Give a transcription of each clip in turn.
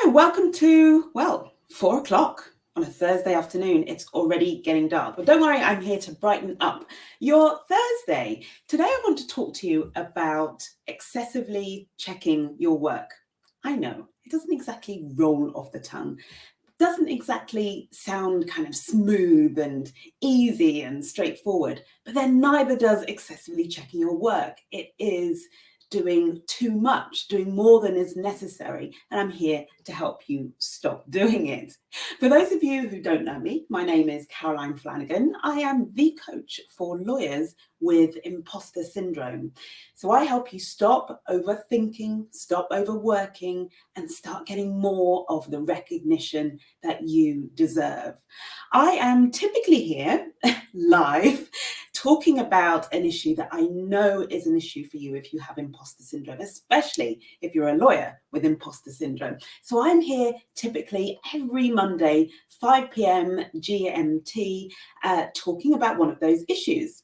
welcome to, 4 o'clock on a Thursday afternoon. It's already getting dark, but don't worry, I'm here to brighten up your Thursday. Today, I want to talk to you about excessively checking your work. I know, it doesn't exactly roll off the tongue, doesn't exactly sound kind of smooth and easy and straightforward, but then neither does excessively checking your work. It is doing too much, doing more than is necessary, and I'm here to help you stop doing it. For those of you who don't know me, my name is Caroline Flanagan. I am the coach for lawyers with imposter syndrome. So I help you stop overthinking, stop overworking, and start getting more of the recognition that you deserve. I am typically here live talking about an issue that I know is an issue for you if you have imposter syndrome, especially if you're a lawyer with imposter syndrome. So I'm here typically every Monday, 5 p.m. GMT, talking about one of those issues.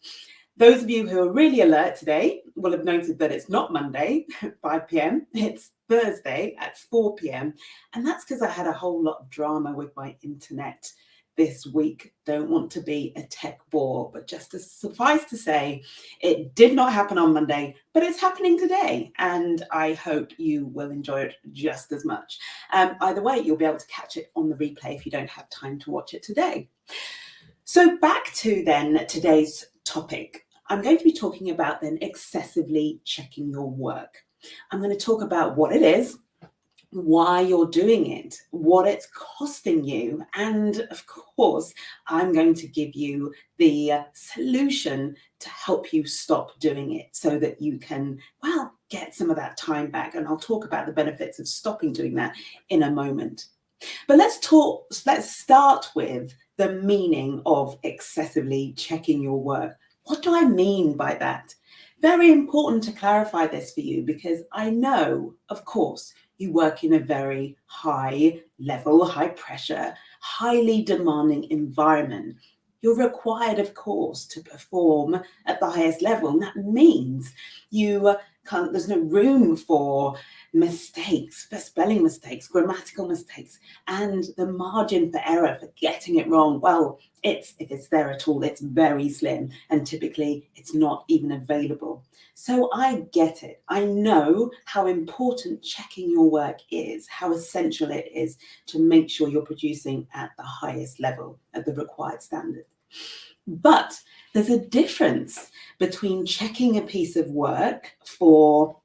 Those of you who are really alert today will have noted that it's not Monday, 5 p.m. It's Thursday at 4 p.m. And that's because I had a whole lot of drama with my internet this week. Don't want to be a tech bore, but just to suffice to say, it did not happen on Monday, but it's happening today. And I hope you will enjoy it just as much. Either way, you'll be able to catch it on the replay if you don't have time to watch it today. So back to then today's topic. I'm going to be talking about then excessively checking your work. I'm going to talk about what it is, why you're doing it, what it's costing you, and of course, I'm going to give you the solution to help you stop doing it so that you can, get some of that time back. And I'll talk about the benefits of stopping doing that in a moment. But let's start with the meaning of excessively checking your work. What do I mean by that? Very important to clarify this for you because I know, of course, you work in a very high level, high pressure, highly demanding environment. You're required, of course, to perform at the highest level. And that means there's no room for mistakes, for spelling mistakes, grammatical mistakes, and the margin for error, for getting it wrong. If it's there at all, it's very slim, and typically it's not even available. So I get it. I know how important checking your work is, how essential it is to make sure you're producing at the highest level, at the required standard. But there's a difference between checking a piece of work for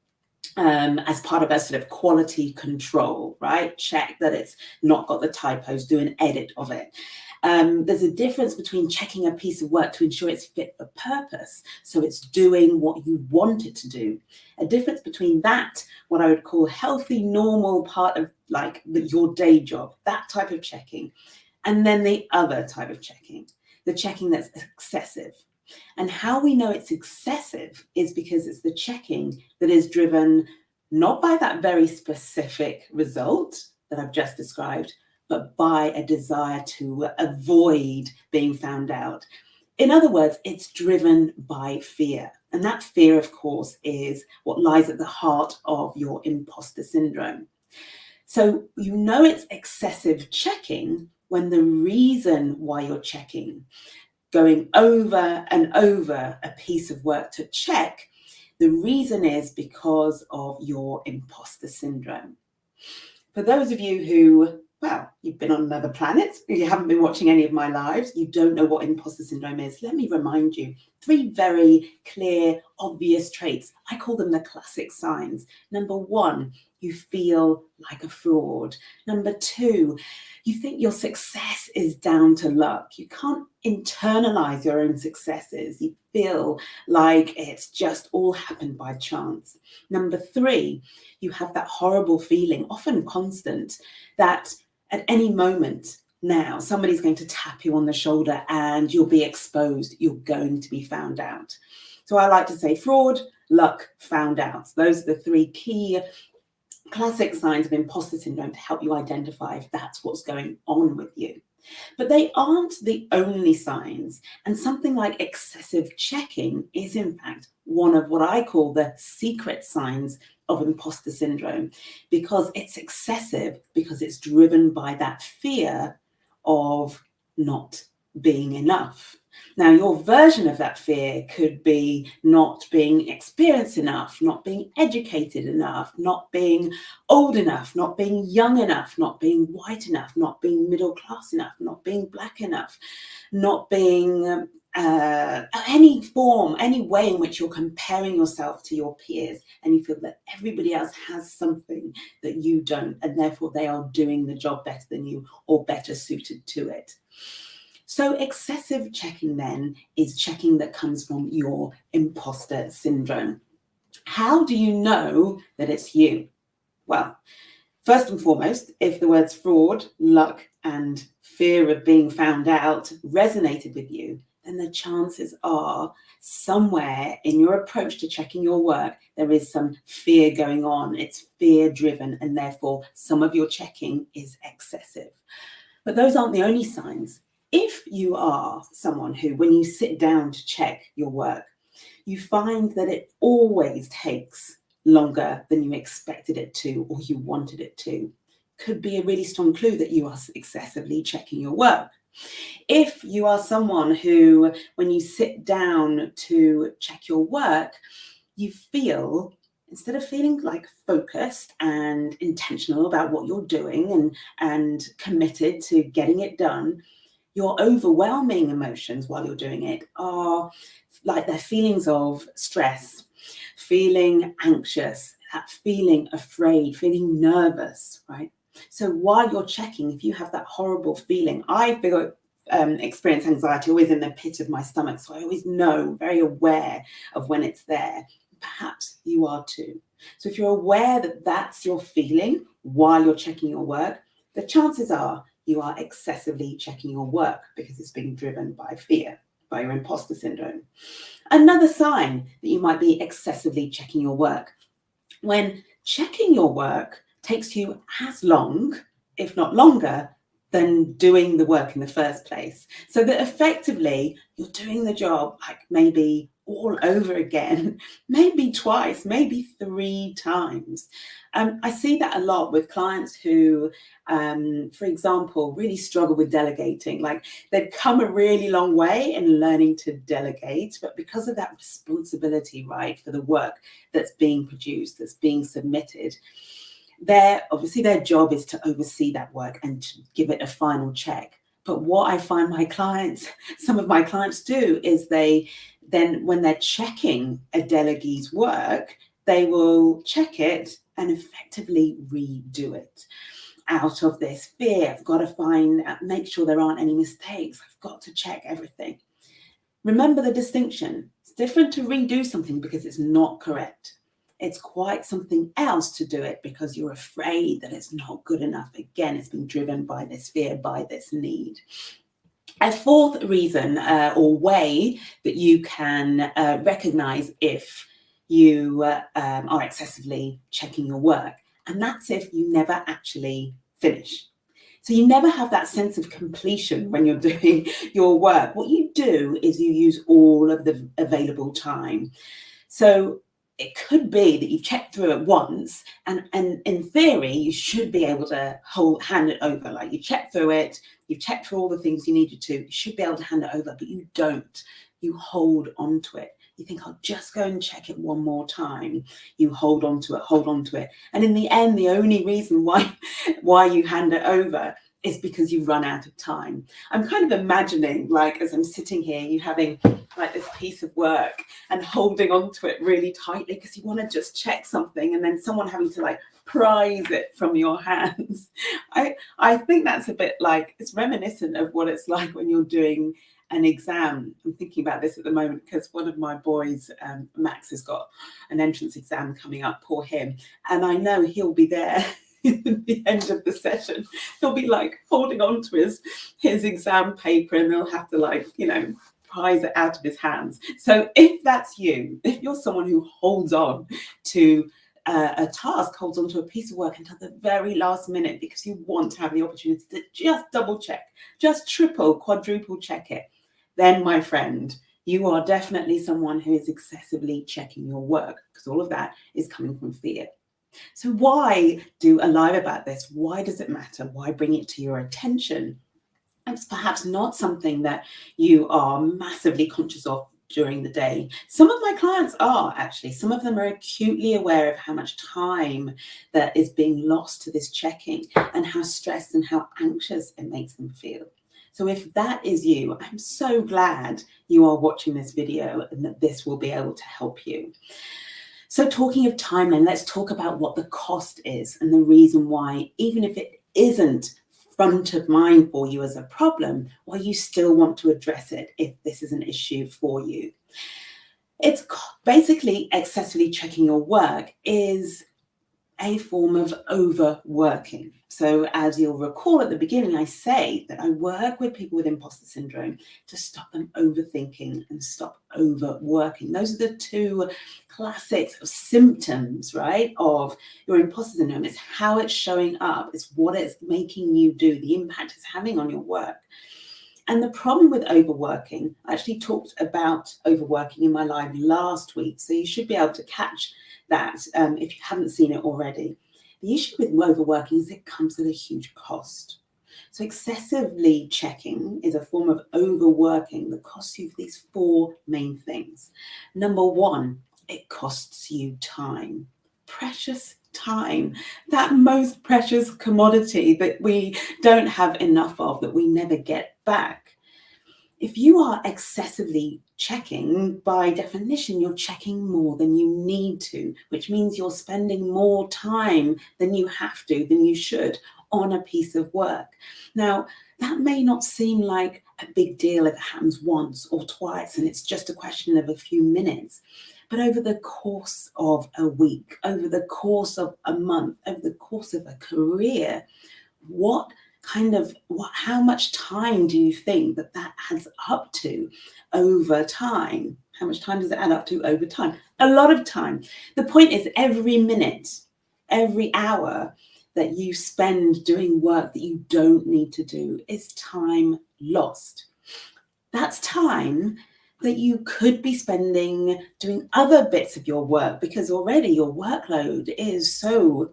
as part of a sort of quality control, right? Check that it's not got the typos, do an edit of it. There's a difference between checking a piece of work to ensure it's fit for purpose, so it's doing what you want it to do. A difference between that, what I would call healthy, normal part of your day job, that type of checking, and then the other type of checking, the checking that's excessive. And how we know it's excessive is because it's the checking that is driven not by that very specific result that I've just described, but by a desire to avoid being found out. In other words, it's driven by fear. And that fear, of course, is what lies at the heart of your imposter syndrome. So you know it's excessive checking when the reason why you're checking, going over and over a piece of work to check, the reason is because of your imposter syndrome. For those of you who, you've been on another planet, you haven't been watching any of my lives, you don't know what imposter syndrome is, let me remind you. 3 very clear, obvious traits. I call them the classic signs. Number 1, you feel like a fraud. Number 2, you think your success is down to luck. You can't internalize your own successes. You feel like it's just all happened by chance. Number 3, you have that horrible feeling, often constant, that at any moment now, somebody's going to tap you on the shoulder and you'll be exposed. You're going to be found out. So I like to say fraud, luck, found out. Those are the 3 key classic signs of imposter syndrome to help you identify if that's what's going on with you. But they aren't the only signs, and something like excessive checking is in fact one of what I call the secret signs of imposter syndrome, because it's excessive, because it's driven by that fear of not being enough. Now, your version of that fear could be not being experienced enough, not being educated enough, not being old enough, not being young enough, not being white enough, not being middle class enough, not being black enough, not being any form, any way in which you're comparing yourself to your peers, and you feel that everybody else has something that you don't, and therefore they are doing the job better than you or better suited to it. So excessive checking then is checking that comes from your imposter syndrome. How do you know that it's you? Well, first and foremost, if the words fraud, luck, and fear of being found out resonated with you, then the chances are somewhere in your approach to checking your work, there is some fear going on. It's fear driven, and therefore some of your checking is excessive. But those aren't the only signs. If you are someone who, when you sit down to check your work, you find that it always takes longer than you expected it to or you wanted it to, could be a really strong clue that you are excessively checking your work. If you are someone who, when you sit down to check your work, you feel, instead of feeling like focused and intentional about what you're doing and committed to getting it done, your overwhelming emotions while you're doing it are like they're feelings of stress, feeling anxious, that feeling afraid, feeling nervous, right? So while you're checking, if you have that horrible feeling, I feel experience anxiety always in the pit of my stomach, so I always know, very aware of when it's there. Perhaps you are too. So if you're aware that that's your feeling while you're checking your work, the chances are you are excessively checking your work because it's being driven by fear, by your imposter syndrome. Another sign that you might be excessively checking your work, when checking your work takes you as long, if not longer, than doing the work in the first place. So that effectively you're doing the job like maybe all over again, maybe twice, maybe 3 times. I see that a lot with clients who, for example, really struggle with delegating. Like they've come a really long way in learning to delegate, but because of that responsibility, right, for the work that's being produced, that's being submitted, obviously their job is to oversee that work and to give it a final check. But what I find some of my clients do is then when they're checking a delegate's work, they will check it and effectively redo it out of this fear. I've got to make sure there aren't any mistakes. I've got to check everything. Remember the distinction. It's different to redo something because it's not correct. It's quite something else to do it because you're afraid that it's not good enough. Again, it's been driven by this fear, by this need. A fourth reason or way that you can recognize if you are excessively checking your work, and that's if you never actually finish. So you never have that sense of completion when you're doing your work. What you do is you use all of the available time. So it could be that you've checked through it once, and in theory, you should be able to hand it over. Like you checked through it, you've checked through all the things you needed to, you should be able to hand it over, but you don't. You hold on to it. You think, I'll just go and check it one more time. You hold on to it. And in the end, the only reason why you hand it over is because you've run out of time. I'm kind of imagining, like, as I'm sitting here, you having like this piece of work and holding on to it really tightly because you want to just check something, and then someone having to like prise it from your hands. I think that's a bit like, it's reminiscent of what it's like when you're doing an exam. I'm thinking about this at the moment because one of my boys, Max, has got an entrance exam coming up, poor him, and I know he'll be there at the end of the session. He'll be like holding on to his exam paper, and they'll have to like, prise it out of his hands. So if that's you, if you're someone who holds on to a task, holds on to a piece of work until the very last minute because you want to have the opportunity to just double check, just triple, quadruple check it, then my friend, you are definitely someone who is excessively checking your work, because all of that is coming from fear. So why do a live about this? Why does it matter? Why bring it to your attention? It's perhaps not something that you are massively conscious of during the day. Some of my clients are actually. Some of them are acutely aware of how much time that is being lost to this checking and how stressed and how anxious it makes them feel. So if that is you, I'm so glad you are watching this video and that this will be able to help you. So talking of time, then let's talk about what the cost is and the reason why, even if it isn't front of mind for you as a problem, why you still want to address it if this is an issue for you. It's basically excessively checking your work is a form of overworking. So as you'll recall at the beginning, I say that I work with people with imposter syndrome to stop them overthinking and stop overworking. Those are the two classic symptoms, right, of your imposter syndrome. It's how it's showing up. It's what it's making you do, the impact it's having on your work. And the problem with overworking, I actually talked about overworking in my live last week, so you should be able to catch that if you haven't seen it already. The issue with overworking is it comes at a huge cost. So excessively checking is a form of overworking that costs you these four main things. Number one, it costs you time, precious time, that most precious commodity that we don't have enough of, that we never get back. If you are excessively checking, by definition, you're checking more than you need to, which means you're spending more time than you have to, than you should, on a piece of work. Now, that may not seem like a big deal if it happens once or twice, and it's just a question of a few minutes. But over the course of a week, over the course of a month, over the course of a career, how much time do you think that adds up to over time? How much time does it add up to over time? A lot of time. The point is, every minute, every hour that you spend doing work that you don't need to do is time lost. That's time that you could be spending doing other bits of your work, because already your workload is so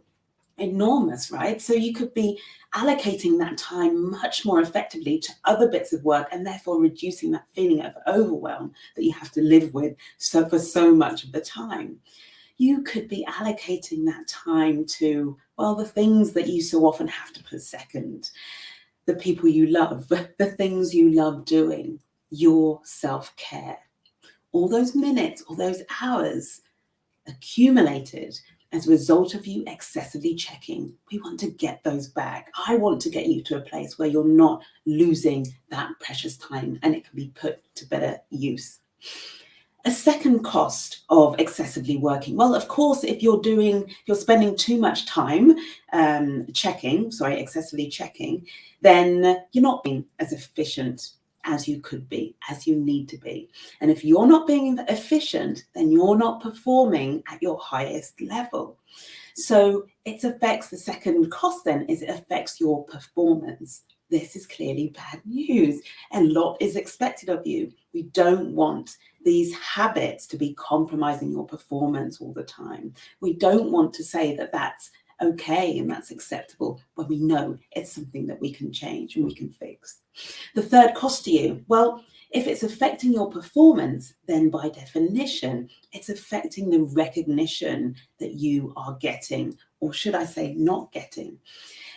enormous, right? So you could be allocating that time much more effectively to other bits of work, and therefore reducing that feeling of overwhelm that you have to live with for so much of the time. You could be allocating that time to, well, the things that you so often have to put second, the people you love, the things you love doing, your self-care. All those minutes, all those hours accumulated as a result of you excessively checking, we want to get those back. I want to get you to a place where you're not losing that precious time and it can be put to better use. A second cost of excessively working, well, of course, if you're spending too much time excessively checking, then you're not being as efficient as you could be, as you need to be. And if you're not being efficient, then you're not performing at your highest level. So the second cost then is it affects your performance. This is clearly bad news. A lot is expected of you. We don't want these habits to be compromising your performance all the time. We don't want to say that that's okay and that's acceptable when we know it's something that we can change and we can fix. The third cost to you, well, if it's affecting your performance, then by definition, it's affecting the recognition that you are getting, or should I say not getting.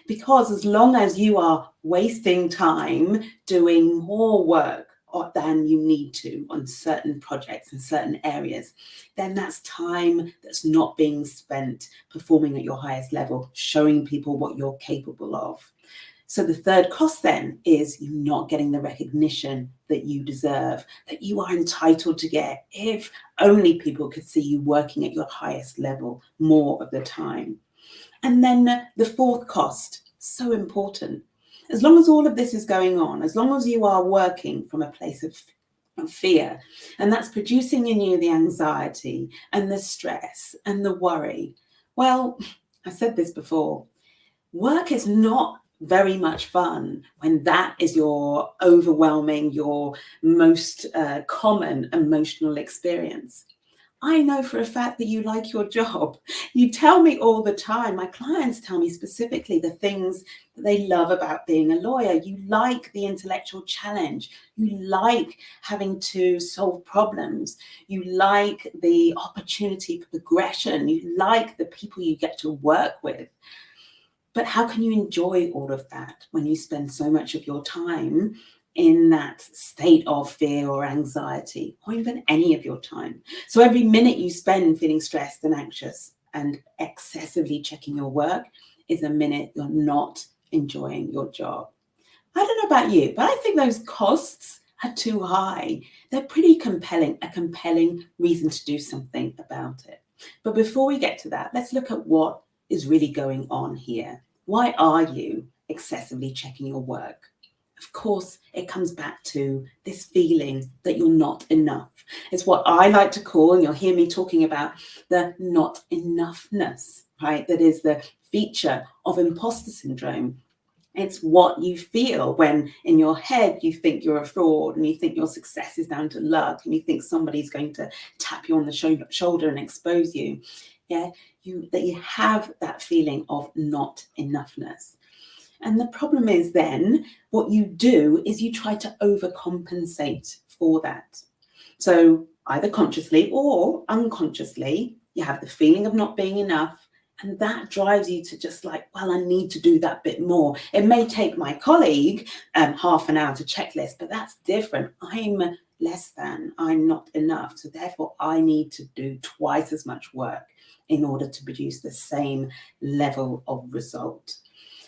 Because as long as you are wasting time doing more work than you need to on certain projects in certain areas, then that's time that's not being spent performing at your highest level, showing people what you're capable of. So the third cost then is you not getting the recognition that you deserve, that you are entitled to get, if only people could see you working at your highest level more of the time. And then the fourth cost, so important. As long as all of this is going on, as long as you are working from a place of fear, and that's producing in you the anxiety and the stress and the worry, well, I said this before, work is not very much fun when that is your overwhelming, your most common emotional experience. I know for a fact that you like your job. You tell me all the time. My clients tell me specifically the things that they love about being a lawyer. You like the intellectual challenge. You like having to solve problems. You like the opportunity for progression. You like the people you get to work with. But how can you enjoy all of that when you spend so much of your time in that state of fear or anxiety, or even any of your time? So every minute you spend feeling stressed and anxious and excessively checking your work is a minute you're not enjoying your job. I don't know about you, but I think those costs are too high. They're pretty compelling, a compelling reason to do something about it. But before we get to that, let's look at what is really going on here. Why are you excessively checking your work? Of course, it comes back to this feeling that you're not enough. It's what I like to call, and you'll hear me talking about, the not enoughness, right? That is the feature of imposter syndrome. It's what you feel when in your head you think you're a fraud, and you think your success is down to luck, and you think somebody's going to tap you on the shoulder and expose you. Yeah, that you have that feeling of not enoughness. And the problem is then what you do is you try to overcompensate for that. So either consciously or unconsciously, you have the feeling of not being enough. And that drives you to just like, well, I need to do that bit more. It may take my colleague half an hour to checklist, but that's different. I'm less than, I'm not enough. So therefore, I need to do twice as much work in order to produce the same level of result.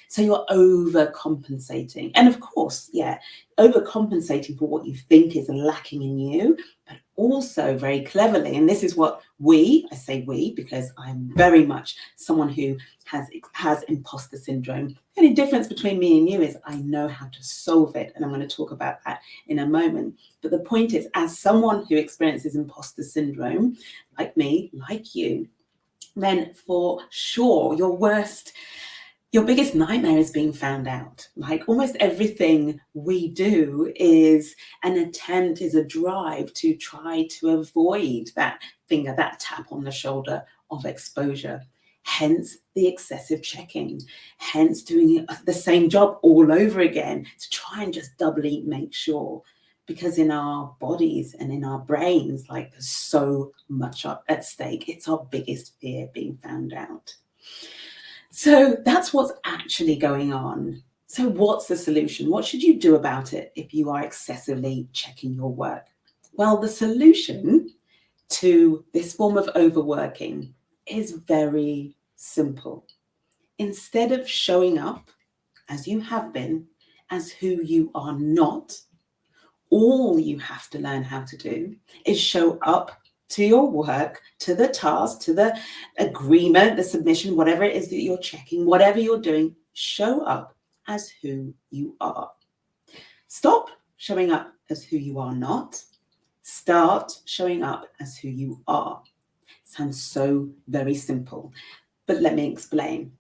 So you're overcompensating. And of course, yeah, overcompensating for what you think is lacking in you, but also very cleverly. And this is what I say we, because I'm very much someone who has imposter syndrome. The only difference between me and you is I know how to solve it. And I'm going to talk about that in a moment. But the point is, as someone who experiences imposter syndrome, like me, like you, then for sure, your biggest nightmare is being found out. Like almost everything we do is an attempt, is a drive to try to avoid that finger, that tap on the shoulder of exposure. Hence the excessive checking, hence doing the same job all over again to try and just doubly make sure. Because in our bodies and in our brains, like there's so much at stake. It's our biggest fear, being found out. So that's what's actually going on. So what's the solution? What should you do about it if you are excessively checking your work? Well, the solution to this form of overworking is very simple. Instead of showing up as you have been, as who you are not, all you have to learn how to do is show up to your work, to the task, to the agreement, the submission, whatever it is that you're checking, whatever you're doing, show up as who you are. Stop showing up as who you are not. Start showing up as who you are. Sounds so very simple, but let me explain.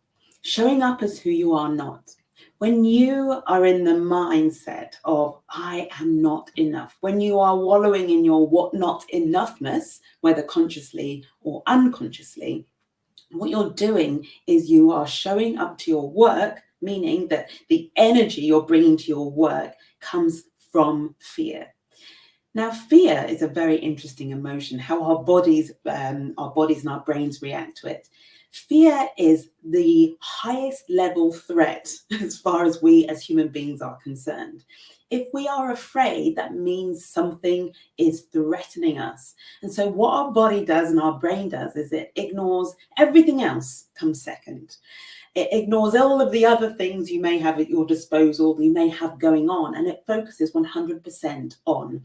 Showing up as who you are not. When you are in the mindset of, I am not enough, when you are wallowing in your what not enoughness, whether consciously or unconsciously, what you're doing is you are showing up to your work, meaning that the energy you're bringing to your work comes from fear. Now, fear is a very interesting emotion, how our bodies and our brains react to it. Fear is the highest level threat as far as we as human beings are concerned. If we are afraid, that means something is threatening us. And so what our body does and our brain does is it ignores everything else comes second. It ignores all of the other things you may have at your disposal, you may have going on, and it focuses 100% on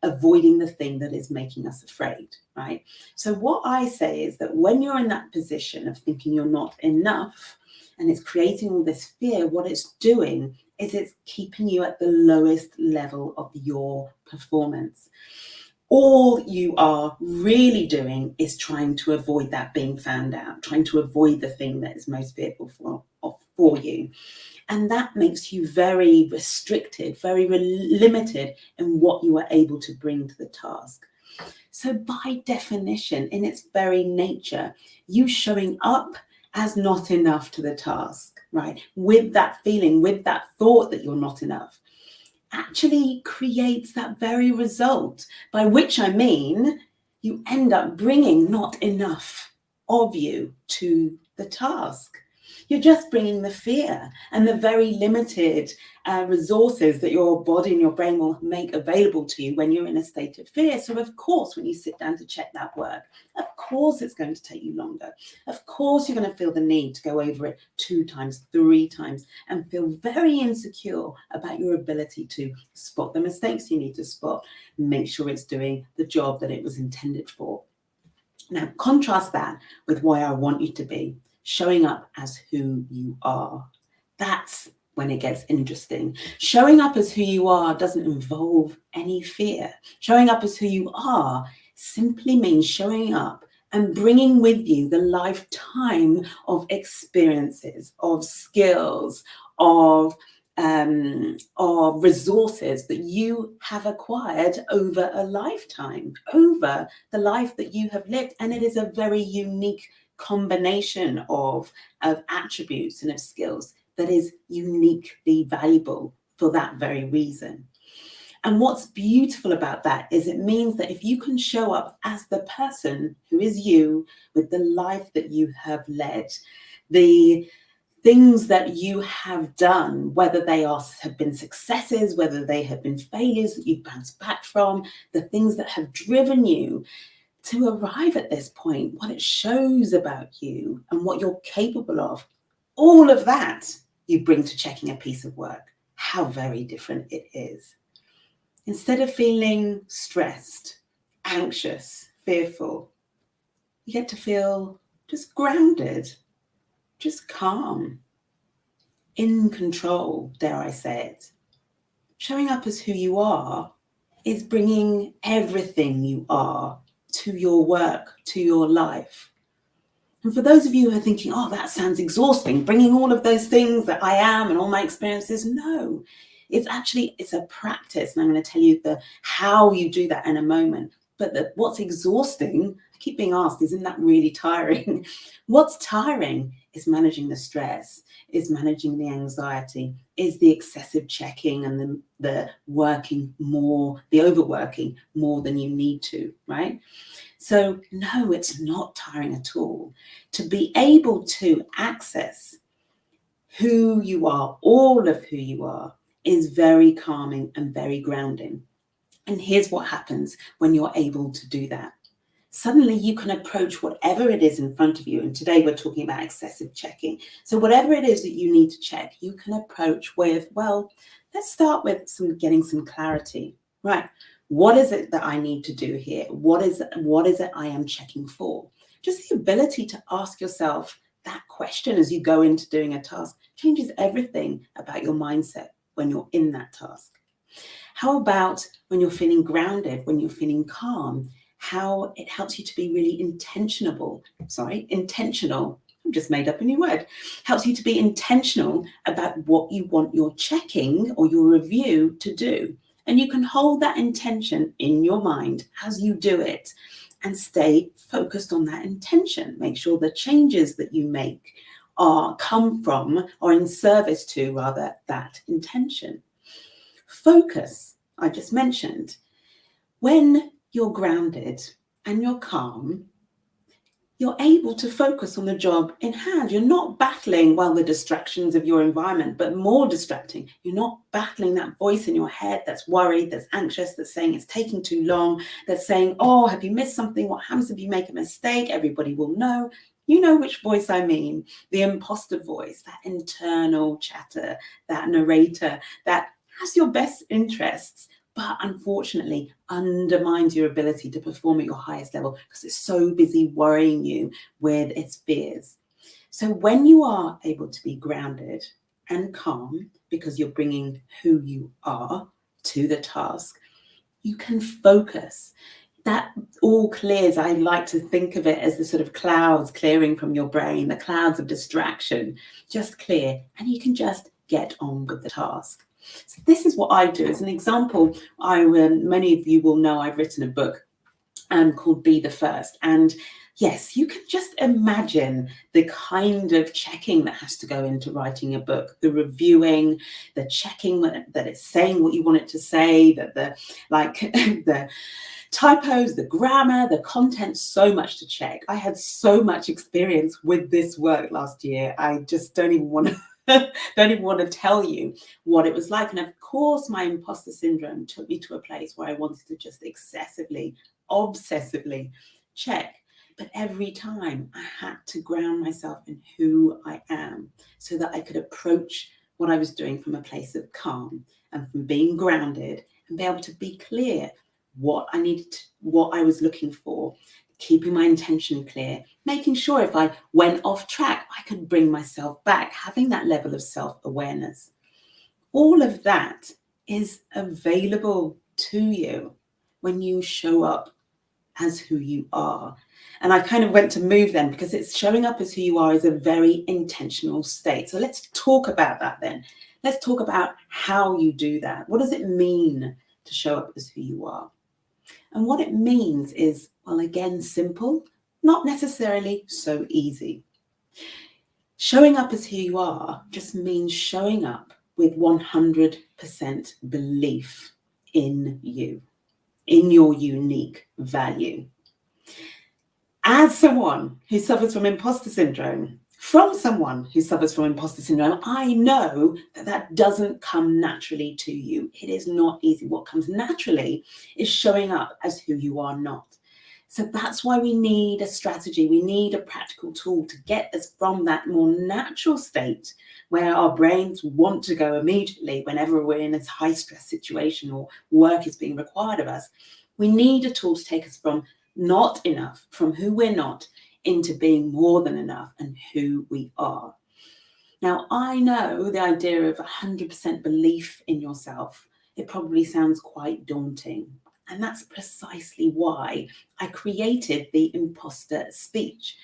avoiding the thing that is making us afraid, right? So what I say is that when you're in that position of thinking you're not enough and it's creating all this fear, what it's doing is it's keeping you at the lowest level of your performance. All you are really doing is trying to avoid that being found out, trying to avoid the thing that is most fearful for you. And that makes you very restricted, very limited in what you are able to bring to the task. So by definition, in its very nature, you showing up as not enough to the task, right? With that feeling, with that thought that you're not enough, actually creates that very result, by which I mean you end up bringing not enough of you to the task. You're just bringing the fear and the very limited resources that your body and your brain will make available to you when you're in a state of fear. So of course, when you sit down to check that work, of course it's going to take you longer. Of course, you're going to feel the need to go over it 2 times, 3 times, and feel very insecure about your ability to spot the mistakes you need to spot, make sure it's doing the job that it was intended for. Now, contrast that with why I want you to be showing up as who you are. That's when it gets interesting. Showing up as who you are doesn't involve any fear. Showing up as who you are simply means showing up and bringing with you the lifetime of experiences, of skills, of resources that you have acquired over a lifetime, over the life that you have lived. And it is a very unique combination of attributes and of skills that is uniquely valuable for that very reason. And what's beautiful about that is it means that if you can show up as the person who is you, with the life that you have led, the things that you have done, whether they have been successes, whether they have been failures that you've bounced back from, the things that have driven you to arrive at this point, what it shows about you and what you're capable of, all of that you bring to checking a piece of work. How very different it is. Instead of feeling stressed, anxious, fearful, you get to feel just grounded, just calm, in control, dare I say it. Showing up as who you are is bringing everything you are to your work, to your life. And for those of you who are thinking, oh, that sounds exhausting, bringing all of those things that I am and all my experiences, no. It's a practice, and I'm going to tell you how you do that in a moment. But what's exhausting, I keep being asked, isn't that really tiring? What's tiring is managing the stress, is managing the anxiety, is the excessive checking and the working more, the overworking more than you need to, right? So no, it's not tiring at all. To be able to access who you are, all of who you are, is very calming and very grounding. And here's what happens when you're able to do that. Suddenly you can approach whatever it is in front of you. And today we're talking about excessive checking. So whatever it is that you need to check, you can approach with, well, let's start with getting some clarity. Right. What is it that I need to do here? What is it I am checking for? Just the ability to ask yourself that question as you go into doing a task changes everything about your mindset when you're in that task. How about when you're feeling grounded, when you're feeling calm, how it helps you to be really intentional. I've just made up a new word. Helps you to be intentional about what you want your checking or your review to do. And you can hold that intention in your mind as you do it and stay focused on that intention. Make sure the changes that you make come from or in service to, rather, that intention. Focus, I just mentioned. When you're grounded and you're calm, you're able to focus on the job in hand. You're not battling, the distractions of your environment, but more distracting. You're not battling that voice in your head that's worried, that's anxious, that's saying it's taking too long, that's saying, oh, have you missed something? What happens if you make a mistake? Everybody will know. You know which voice I mean, the imposter voice, that internal chatter, that narrator that has your best interests, but unfortunately undermines your ability to perform at your highest level because it's so busy worrying you with its fears. So when you are able to be grounded and calm because you're bringing who you are to the task, you can focus. That all clears. I like to think of it as the sort of clouds clearing from your brain, the clouds of distraction just clear, and you can just get on with the task. So this is what I do. As an example, many of you will know I've written a book called Be the First. And yes, you can just imagine the kind of checking that has to go into writing a book, the reviewing, the checking that it's saying what you want it to say, that the typos, the grammar, the content, so much to check. I had so much experience with this work last year. I just don't even want to don't even want to tell you what it was like. And of course, my imposter syndrome took me to a place where I wanted to just excessively, obsessively check. But every time I had to ground myself in who I am so that I could approach what I was doing from a place of calm and from being grounded and be able to be clear what I needed, what I was looking for, keeping my intention clear, making sure if I went off track, I could bring myself back, having that level of self-awareness. All of that is available to you when you show up as who you are. And I kind of went to move then, because it's showing up as who you are is a very intentional state. So let's talk about that then. Let's talk about how you do that. What does it mean to show up as who you are? And what it means is, well, again, simple, not necessarily so easy. Showing up as who you are just means showing up with 100% belief in you, in your unique value. As someone who suffers from imposter syndrome, from someone who suffers from imposter syndrome, I know that doesn't come naturally to you. It is not easy. What comes naturally is showing up as who you are not. So that's why we need a strategy. We need a practical tool to get us from that more natural state where our brains want to go immediately whenever we're in this high stress situation or work is being required of us. We need a tool to take us from not enough, from who we're not, into being more than enough and who we are. Now, I know the idea of 100% belief in yourself, it probably sounds quite daunting. And that's precisely why I created the imposter speech.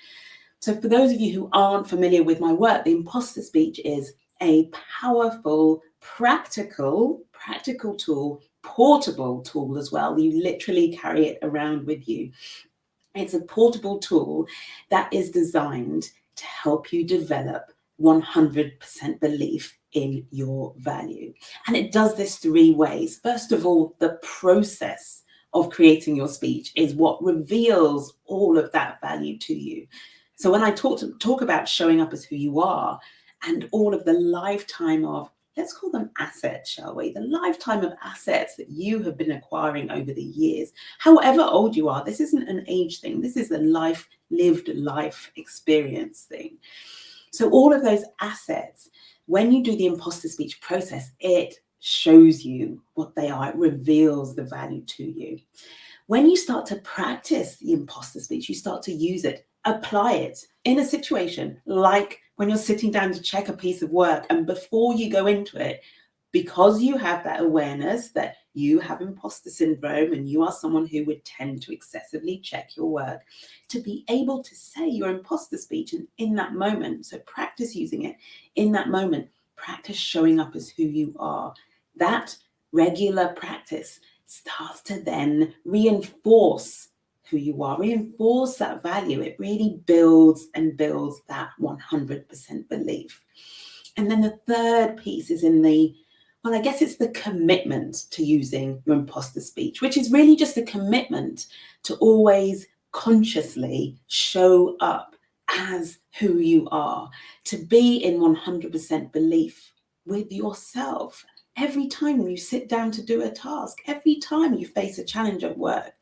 So for those of you who aren't familiar with my work, the imposter speech is a powerful, practical tool, portable tool as well. You literally carry it around with you. It's a portable tool that is designed to help you develop 100% belief in your value. And it does this three ways. First of all, the process of creating your speech is what reveals all of that value to you. So when I talk about showing up as who you are and all of the lifetime of, let's call them assets, shall we? The lifetime of assets that you have been acquiring over the years, however old you are. This isn't an age thing. This is a lived life experience thing. So all of those assets, when you do the imposter speech process, it shows you what they are. It reveals the value to you. When you start to practice the imposter speech, you start to use it, apply it in a situation like when you're sitting down to check a piece of work, and before you go into it, because you have that awareness that you have imposter syndrome and you are someone who would tend to excessively check your work, to be able to say your imposter speech and in that moment, so practice using it in that moment, practice showing up as who you are. That regular practice starts to then reinforce who you are, reinforce that value. It really builds and builds that 100% belief. And then the third piece is I guess it's the commitment to using your imposter speech, which is really just a commitment to always consciously show up as who you are, to be in 100% belief with yourself. Every time you sit down to do a task, every time you face a challenge at work,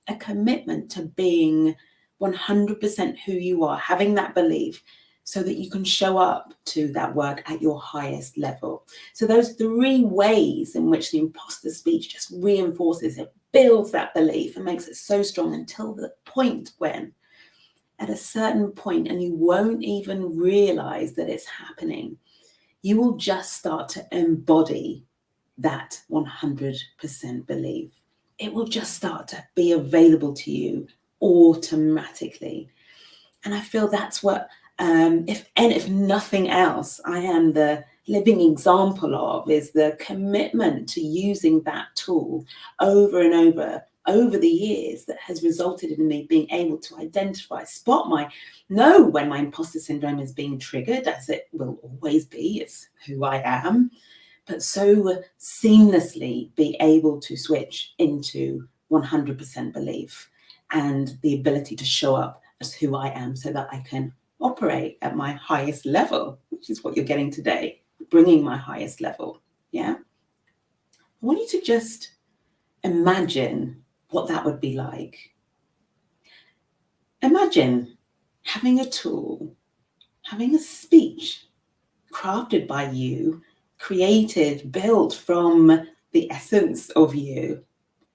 a commitment to being 100% who you are, having that belief so that you can show up to that work at your highest level. So those three ways in which the imposter speech just reinforces it, builds that belief and makes it so strong until the point when, at a certain point, and you won't even realize that it's happening, you will just start to embody that 100% belief. It will just start to be available to you automatically. And I feel that's what, if nothing else, I am the living example of, is the commitment to using that tool over and over over the years that has resulted in me being able to identify, know when my imposter syndrome is being triggered, as it will always be. It's who I am. But so seamlessly be able to switch into 100% belief and the ability to show up as who I am so that I can operate at my highest level, which is what you're getting today, bringing my highest level. Yeah. I want you to just imagine what that would be like. Imagine having a tool, having a speech crafted by you, created, built from the essence of you,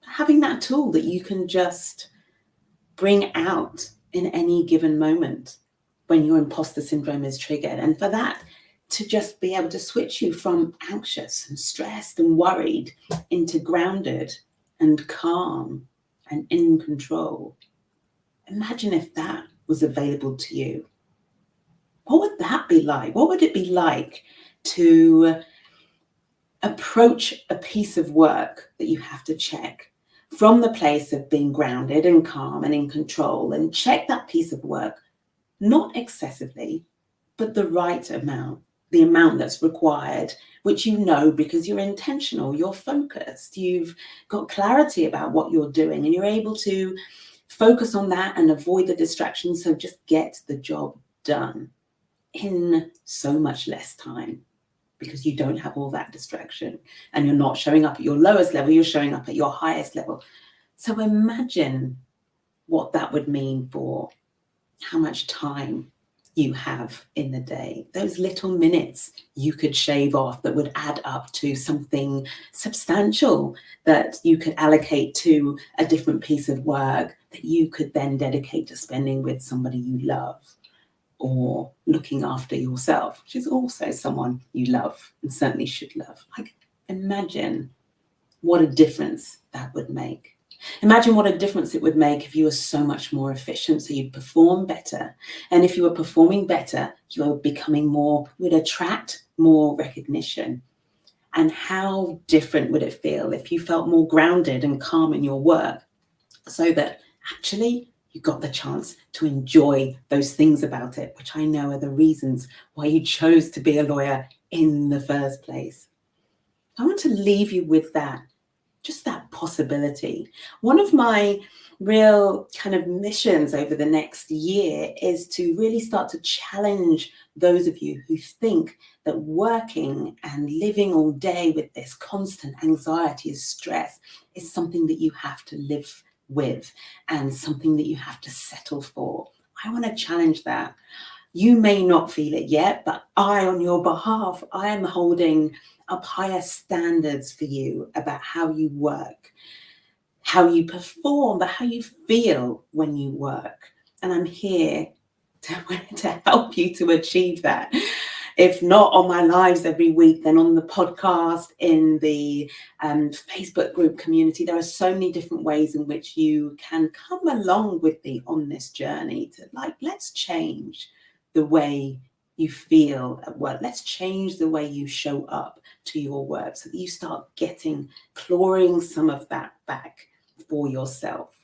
having that tool that you can just bring out in any given moment when your imposter syndrome is triggered. And for that to just be able to switch you from anxious and stressed and worried into grounded and calm and in control. Imagine if that was available to you. What would that be like? What would it be like to approach a piece of work that you have to check from the place of being grounded and calm and in control, and check that piece of work, not excessively, but the right amount, the amount that's required, which you know because you're intentional, you're focused, you've got clarity about what you're doing, and you're able to focus on that and avoid the distractions. So just get the job done in so much less time, because you don't have all that distraction and you're not showing up at your lowest level, you're showing up at your highest level. So imagine what that would mean for how much time you have in the day. Those little minutes you could shave off that would add up to something substantial that you could allocate to a different piece of work that you could then dedicate to spending with somebody you love, or looking after yourself, which is also someone you love and certainly should love. Like, imagine what a difference that would make. Imagine what a difference it would make if you were so much more efficient, so you'd perform better. And if you were performing better, you were becoming more, you would attract more recognition. And how different would it feel if you felt more grounded and calm in your work, so that actually you got the chance to enjoy those things about it, which I know are the reasons why you chose to be a lawyer in the first place. I want to leave you with that, just that possibility. One of my real kind of missions over the next year is to really start to challenge those of you who think that working and living all day with this constant anxiety and stress is something that you have to live with and something that you have to settle for. I want to challenge that. You may not feel it yet, but I, on your behalf, I am holding up higher standards for you about how you work, how you perform, but how you feel when you work. And I'm here to help you to achieve that. If not on my lives every week, then on the podcast, in the Facebook group community. There are so many different ways in which you can come along with me on this journey to, like, let's change the way you feel at work. Let's change the way you show up to your work so that you start clawing some of that back for yourself.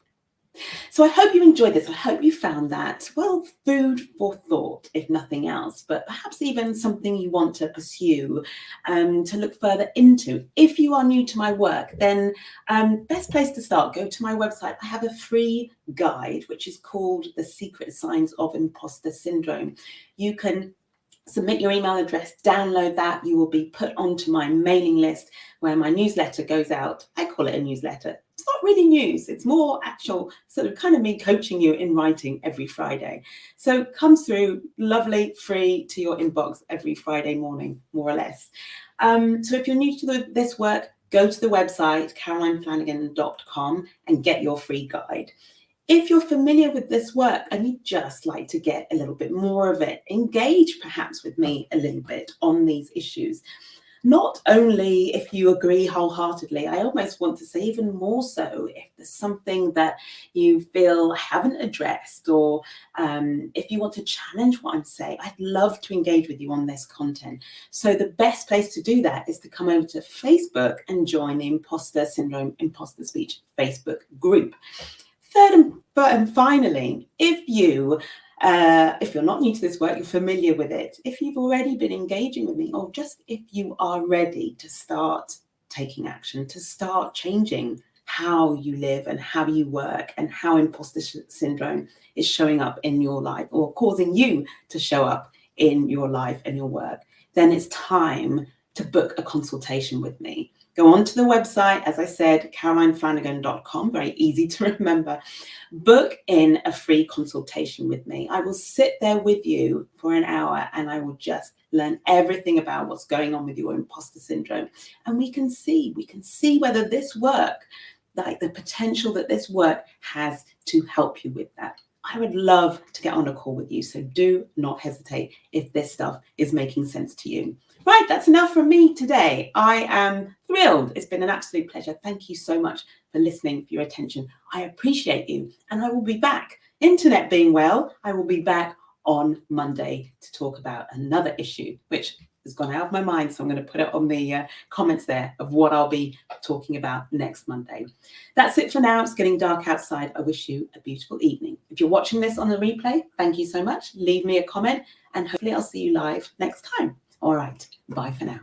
So I hope you enjoyed this. I hope you found that, well, food for thought, if nothing else, but perhaps even something you want to pursue, to look further into. If you are new to my work, then best place to start, go to my website. I have a free guide, which is called The Secret Signs of Imposter Syndrome. You can submit your email address, download that. You will be put onto my mailing list where my newsletter goes out. I call it a newsletter. It's not really news. It's more actual sort of kind of me coaching you in writing every Friday. So it comes through lovely, free to your inbox every Friday morning, more or less. So if you're new to this work, go to the website, carolineflanagan.com, and get your free guide. If you're familiar with this work and you'd just like to get a little bit more of it, engage perhaps with me a little bit on these issues, Not only if you agree wholeheartedly, I almost want to say even more so if there's something that you feel I haven't addressed, or if you want to challenge what I'm saying, I'd love to engage with you on this content. So the best place to do that is to come over to Facebook and join the Imposter Syndrome, Imposter Speech Facebook group. Third and finally, if you're not new to this work, you're familiar with it, if you've already been engaging with me, or just if you are ready to start taking action, to start changing how you live and how you work and how imposter syndrome is showing up in your life or causing you to show up in your life and your work, then it's time to book a consultation with me. Go onto the website, as I said, carolineflanagan.com, very easy to remember. Book in a free consultation with me. I will sit there with you for an hour and I will just learn everything about what's going on with your imposter syndrome. And we can see whether this work, like the potential that this work has to help you with that. I would love to get on a call with you. So do not hesitate if this stuff is making sense to you. Right, that's enough from me today. I am thrilled. It's been an absolute pleasure. Thank you so much for listening, for your attention. I appreciate you. And I will be back. Internet being well, I will be back on Monday to talk about another issue, which has gone out of my mind. So I'm going to put it on the comments there of what I'll be talking about next Monday. That's it for now. It's getting dark outside. I wish you a beautiful evening. If you're watching this on the replay, thank you so much. Leave me a comment and hopefully I'll see you live next time. All right, bye for now.